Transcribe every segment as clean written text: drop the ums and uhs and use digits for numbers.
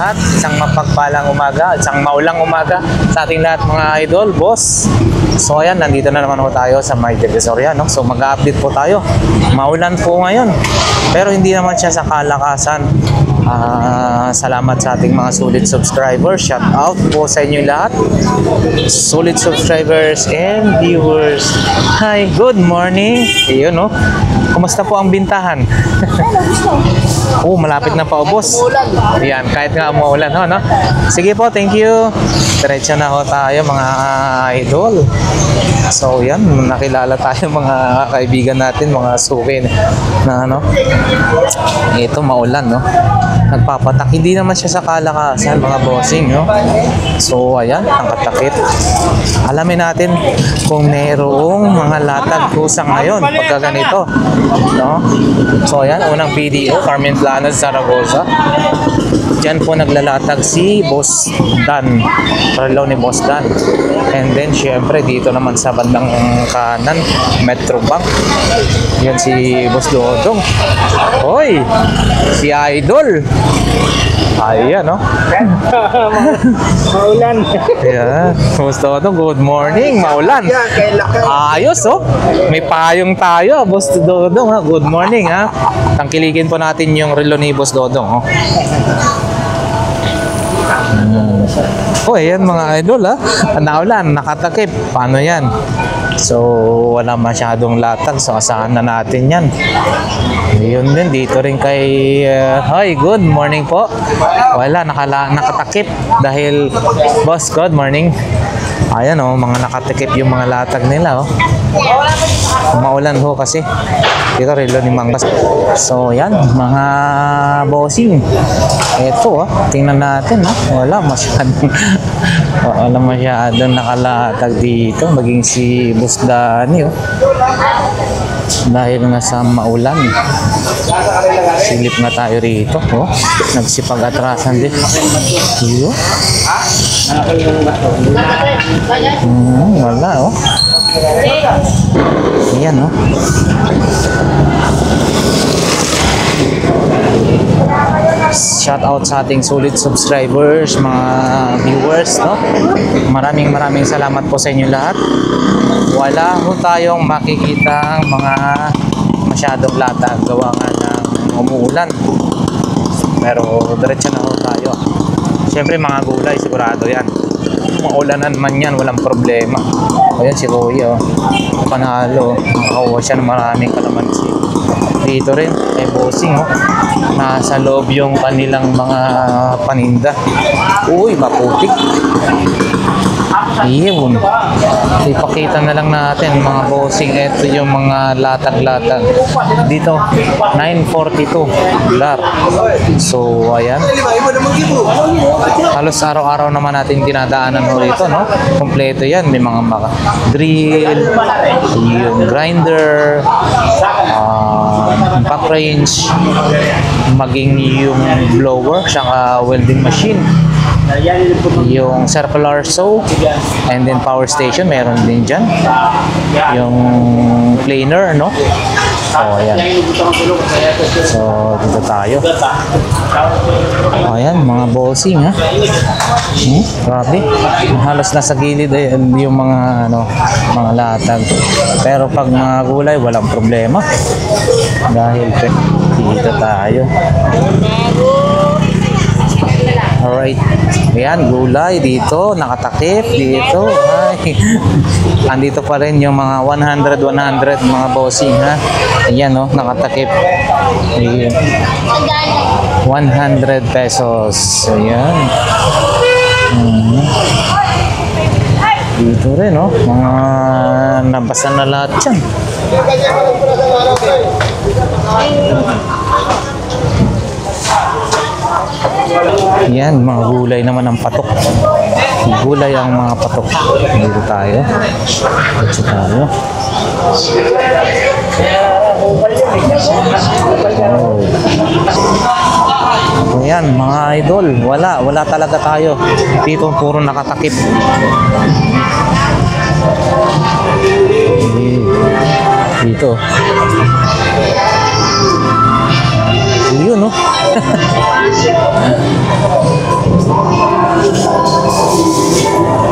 lahat. Isang mapagpalang umaga, isang maulang umaga sa ating lahat mga idol, boss. So ayan, nandito na naman po tayo sa May Divisoria, no? So mag-update po tayo. Maulan po ngayon, pero hindi naman siya sa kalakasan. Salamat sa ating mga solid subscribers. Shout out po sa inyo lahat, solid subscribers and viewers. Hi, good morning. Ayun, no? Kumusta po ang bintahan? Malapit na pa, boss. Yan, kahit nga umuulan, no? Sige po, thank you. Diretso na ho tayo mga idol. So yan, nakilala tayo mga kaibigan natin, mga suki na ano. Ito maulan, no? Nagpapatak. Hindi naman siya sa kalakasan mga bossing, no? So ayan, ang katakit. Alamin natin kung mayroong mga latag kusa ngayon pagka ganito, no? So ayan, unang video, Carmen Planas, Zaragoza. Diyan po naglalatag si Boss Dan, relo ni Boss Dan. And then syempre dito naman sa bandang kanan, Metro Bank, yan si Boss Dodong. Hoy, si Idol. Ayan, no? Maulan. Yeah, Boss Dodong, good morning. Maulan. Ayos, oh. May payong tayo, Boss Dodong, ha? Good morning, ha? Tangkilikin po natin yung relo ni Boss Dodong, oh. Ayan mga idol, ha? Naulan, nakatakip. Paano yan? So, wala masyadong latag. So, asahan na natin yan. Yun din, dito rin kay... hi, good morning po. Wala, nakatakip. Dahil, boss, good morning. Ayan, oh, mga nakatakip yung mga latag nila, oh. Maulan ho kasi. Dito, relo ni Mangas. So, yan, mga bossing. Ito, oh, tingnan natin, oh. Wala masyadong nakalatag dito. Maging si Boss Dani, oh. Dahil nga sa maulan. Silip na tayo rito, oh. Nagsipag-atrasan din. Iyo. Wala, oh. Ayan, oh. Shout out sa ating solid subscribers, mga viewers, no? Maraming salamat po sa inyo lahat. Wala ho tayong makikita mga masyadong latag gawa nga ng umuulan. Pero diretso na ho tayo. Siyempre mga gulay, sigurado yan. Maulanan man yan, walang problema. Ayan si Kuya, oh. Panalo, makakuha siya ng maraming kalamansi. Dito rin, may bossing, oh. Nasa loob yung kanilang mga paninda. Uy, maputik. Iyon. Ipakita na lang natin mga bossing. Ito yung mga latag-latag. Dito, 942 $. So, ayan. Halos araw-araw naman natin dinadaanan mo rito, no? Kompleto yan. May mga drill, yung grinder, pack range, maging yung blower, saka welding machine, yung circular saw, and then power station, meron din dyan. Yung planer, no? So, ayan. So, dito tayo. Ayan, mga bossing, ha? Grabe. Halos nasa gilid yung mga, ano, mga latag. Pero pag mga gulay, walang problema. Dahil dito tayo. Alright. Ayan, gulay dito, nakatakip dito. Ay. Andito pa rin yung mga 100 mga bossing, ha. Ayan, oh, nakatakip. Ayan. 100 pesos. Ayan. Dito rin, oh, mga nabasa na lahat yan. Yan, mga gulay naman ang patok. Gulay ang mga patok. Dito tayo. Dito tayo. Oh. Ayan, mga idol. Wala talaga tayo. Dito puro nakatakip. Dito. Yun, no?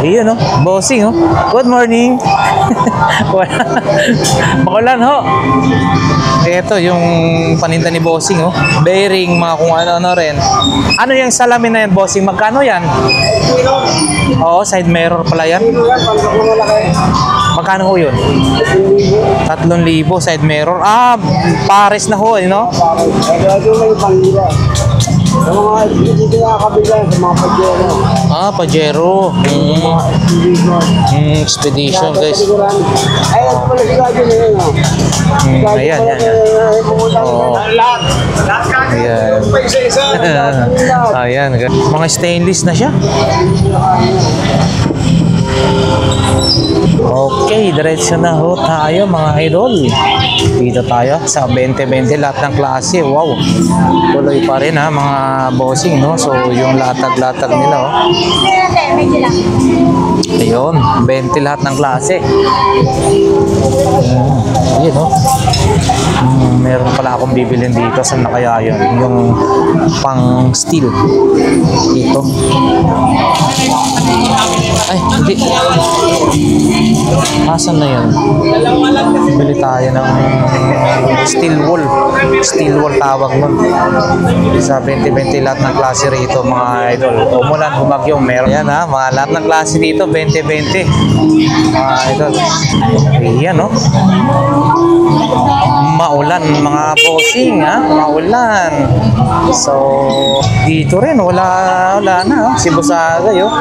Ayun, no? Bossing, oh. Good morning. Makulan, ho. Ito, yung paninda ni Bossing, oh. Bearing, mga kung ano-ano rin. Ano yung salamin na yan, Bossing? Magkano yan? Oo, side mirror pala yan. Magkano ho yun? 3,000 side mirror. Ah, pares na ho, no? Sa mga dito nakakabila sa mga Pajero. Ah, Pajero. Expedition, guys. Ay, ito pala si Gajo na yun. Ayan, yan, yan. Oo. Ayan. Ayan. Mga stainless na siya. Okay, diretso na ho tayo mga idol. Dito tayo sa 2020 lahat ng klase. Wow. Tuloy pa rin ha mga bossing, no? So yung latag-latag nila, oh. Ayun, 20 lahat ng klase. Ayun, oh. Meron pala akong bibilin dito. Saan na kaya yun? Yung pang steel. Dito. Ay, hindi. Asan na yun? Bili tayo ng steel wool. Steel wool tawag nun. Sa 2020 lahat ng klase rito mga idol. Umulan, humagyo, meron. Yan ha, mga lahat ng klase dito 2020. Mga idol. Ayan, no? Maulan mga bossing, ha? Maulan. So, dito rin wala na, si Boss Agay, oh.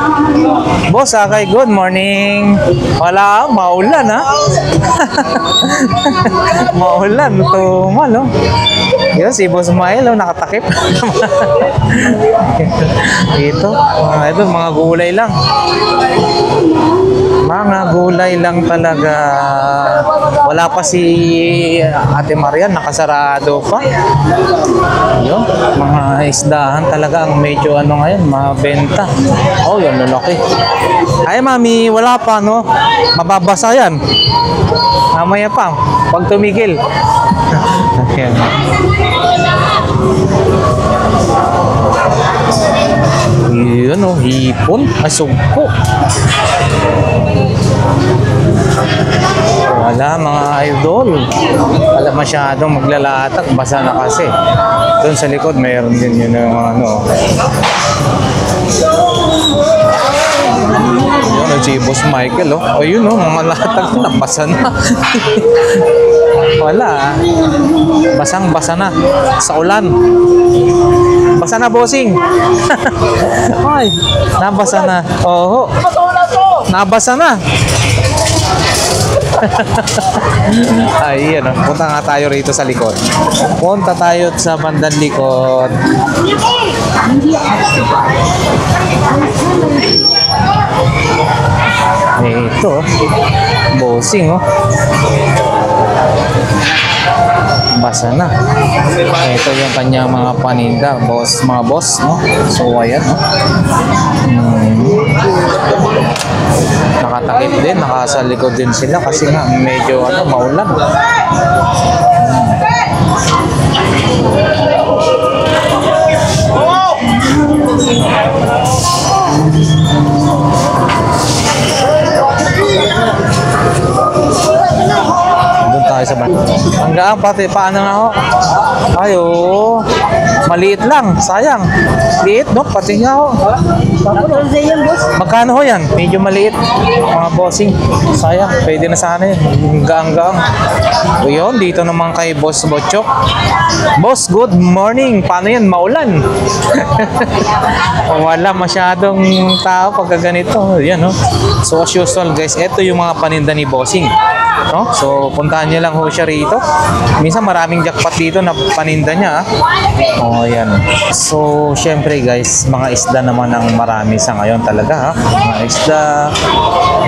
Boss Agay, good morning. Wala, maulan, ha? Maulan, tumal, oh. Yun, si Boss Mael, oh, nakatakip. Dito, ito, mga gulay lang. Mga gulay lang talaga. Wala pa si Ate Marian, nakasarado pa. Yun, mga isdahan talaga ang medyo ano ngayon, mabenta. Oh, yun, lalaki. Ay, mami, wala pa, no? Mababasa yan. Mamaya pa, pag tumigil. Ayan. Yun, oh, hipon. Ay, sugpo. Wala mga idol. Wala masyadong maglalatag. Basa na kasi. Doon sa likod mayroon din yun yung ano. Yun, si Boss Michael, oh. O yun, oh, mga latag na. Basa na. Wala. Basang-basa na. Sa ulan. Basa na, bossing. Ay, nabasa na. Oo. Nabasa na. Ay, ano. Punta nga tayo rito sa likod. Punta tayo sa bandang likod. Ito. Bossing, oh. Basa na. Ito yung kanyang mga paninda, boss, mga boss, no? So, ayan, no? Nakatakip din, nakasalikod din sila kasi nga medyo ano, maulan. Doon tayo sa banda. Hanggang pati paano nga ho? Ayo, maliit lang, sayang. Liit, no? Pati nga ho. Magkano ho yan? Medyo maliit. Mga bossing. Sayang, pwede na sana yun. Hanggang. O yun, dito naman kay Boss Botchok. Boss, good morning. Paano yan? Maulan. Wala masyadong tao pagka ganito. Yan, no? So, as usual, guys, ito yung mga paninda ni Bossing. No? So, puntahan niyo lang ho siya rito. Minsan maraming jackpot dito na paninda niya. Oh, yan. So, syempre guys, mga isda naman ang marami sa ngayon talaga. Ha? Mga isda,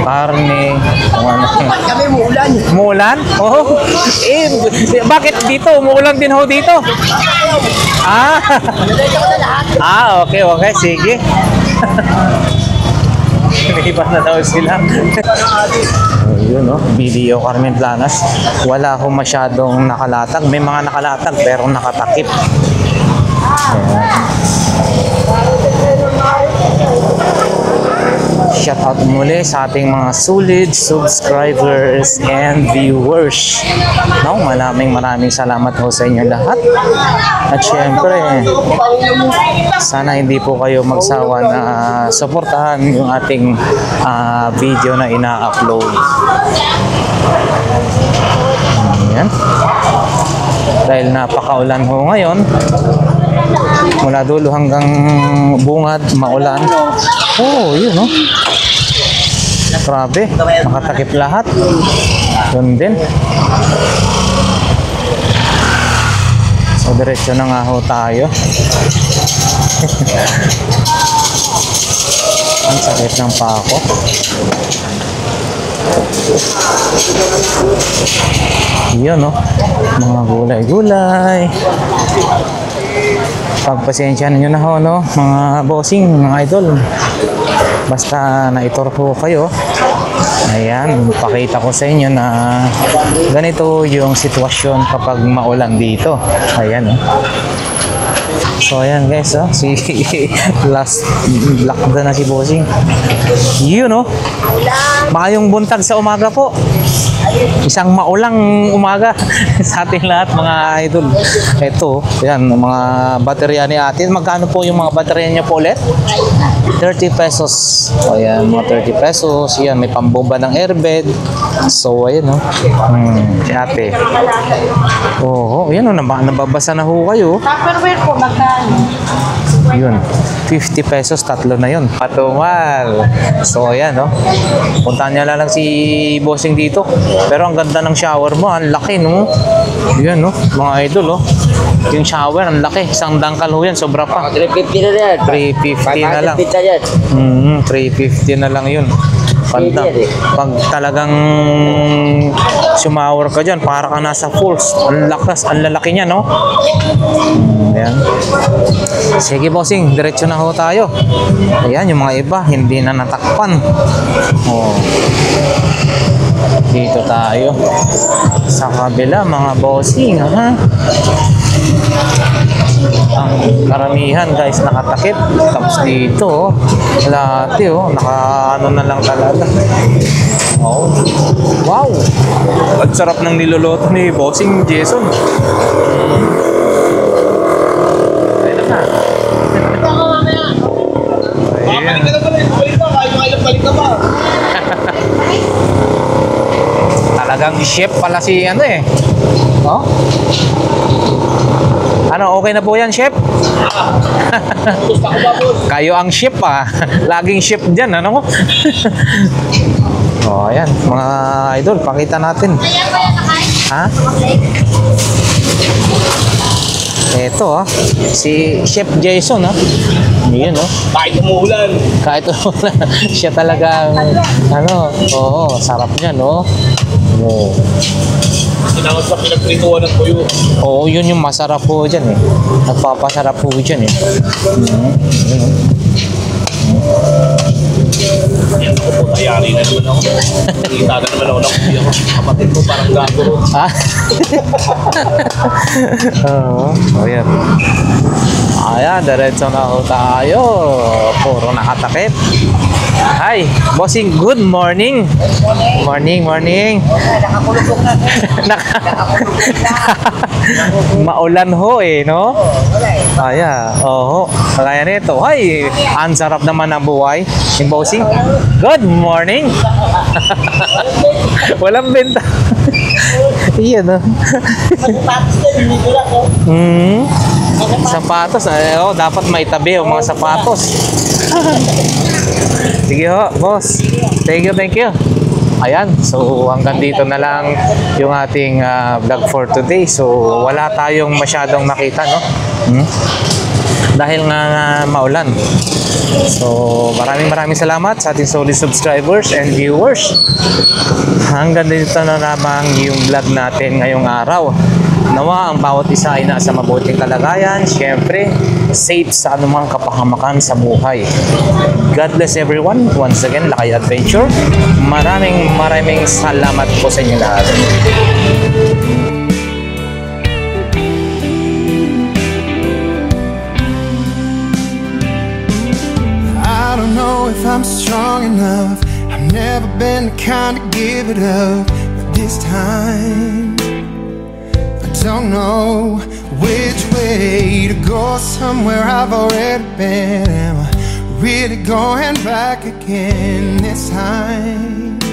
karne, ano. Kami muulan. Umuulan? Oh. Bakit dito? Umuulan din ho dito? Ah. Okay, okay. Sige. Iba na daw sila. Yun, no? Video Carmen Planas. Wala akong masyadong nakalatag. May mga nakalatag pero nakatakip. Ayan. shout out muli sa ating mga solid subscribers and viewers. No, maraming salamat po sa inyo lahat. At syempre, sana hindi po kayo magsawa na suportahan yung ating video na ina-upload. Ayan. Dahil napakaulan ho ngayon, mula dulo hanggang bungad, maulan. Oh, yun, no? Grabe, makatakip lahat. Yun din. So, diretso na nga ho tayo. Ang sakit ng pako. Yun, no? Mga gulay-gulay. Pagpasensyahan nyo na ho, no? Mga bossing, mga idol. Basta naitor po kayo. Ayan, pakita ko sa inyo na ganito yung sitwasyon kapag maulan dito. Ayan, no? So ayan guys, si last lockdown na si bossing. Yun, no? Maayong buntag sa umaga po. Isang maulang umaga sa ating lahat mga idol. Ito, yan, mga baterya ni atin. Magkano po yung mga baterya niya po ulit? 30 pesos. O yan, mga 30 pesos. Yan, may pambomba ng airbed. So, ayan, no? Si ate. Oo, yan, no? Nababasa na ho kayo. Tupperware po, magkano? Yun, 50 pesos, tatlo na yun. Patumal. So, ayan, no? Puntahan niya lang si bossing dito. Pero ang ganda ng shower mo, ang laki, no? Yan, no? Mga idol, oh. Yung shower, ang laki. Isang dangkal ho yan, sobra pa. 350 na yan. 350 na lang. 350 na lang yun. Pag talagang sumower ka dyan, para ka nasa falls. Ang lakas, ang lalaki niya, no? Ayan. Sige, bossing, diretso na ho tayo. Ayan, yung mga iba, hindi na natakpan. Oh. Dito tayo. Sa kabila, mga bossing, ha? Ang karamihan guys nakatakip. Tapos dito, lahat naka-ano na lang talaga. Oh. Wow! Ang sarap ng niluluto ni Bossing Jason. Ayun na. Talagang chef pala si ano eh. Oh? Ano, okay na po yan, chef? Kayo ang chef, ah. Laging chef dyan, ano? Oh, ayan. Mga idol, pakita natin. Ha? Ito, ah. Si Chef Jason, ah. Yun, oh. Kahit umuulan. Kahit umuulan. Siya talaga, ano, oo, sarap niya, no? Oo. Sinangot sa pinagprituan ng tuyo. Oo, yun yung masarap po dyan eh. Nagpapasarap po dyan eh. Yan ako po, tayari na naman ako. Nakita na naman ako ng kapatid ko, parang gago. Ah? Oo, ayan. Ayan, diretso na ho tayo. Puro nakatakip. Hi, bossing, good morning. Morning. Maulan ho eh, no? Kaya, oo. Kaya nito. Hi, ang sarap naman ng buhay. Yung bossing, good morning. Walang benta. Iyan, no? Sapatos, dapat may tabi yung mga sapatos. Sige ho, boss. Thank you. Ayan, so hanggang dito na lang yung ating vlog for today. So wala tayong masyadong nakita, no? Dahil nga maulan. So maraming salamat sa ating solid subscribers and viewers. Hanggang dito na lamang yung vlog natin ngayong araw. Nawa ang bawat isa ay nasa mabuting kalagayan, syempre safe sa anumang kapahamakan sa buhay. God bless everyone. Once again, Lakay Adventure. Maraming salamat po sa inyo lahat. I don't know if I'm strong enough. I've never been the kind to give it up, but this time I don't know which way to go. Somewhere I've already been. Am I really going back again this time?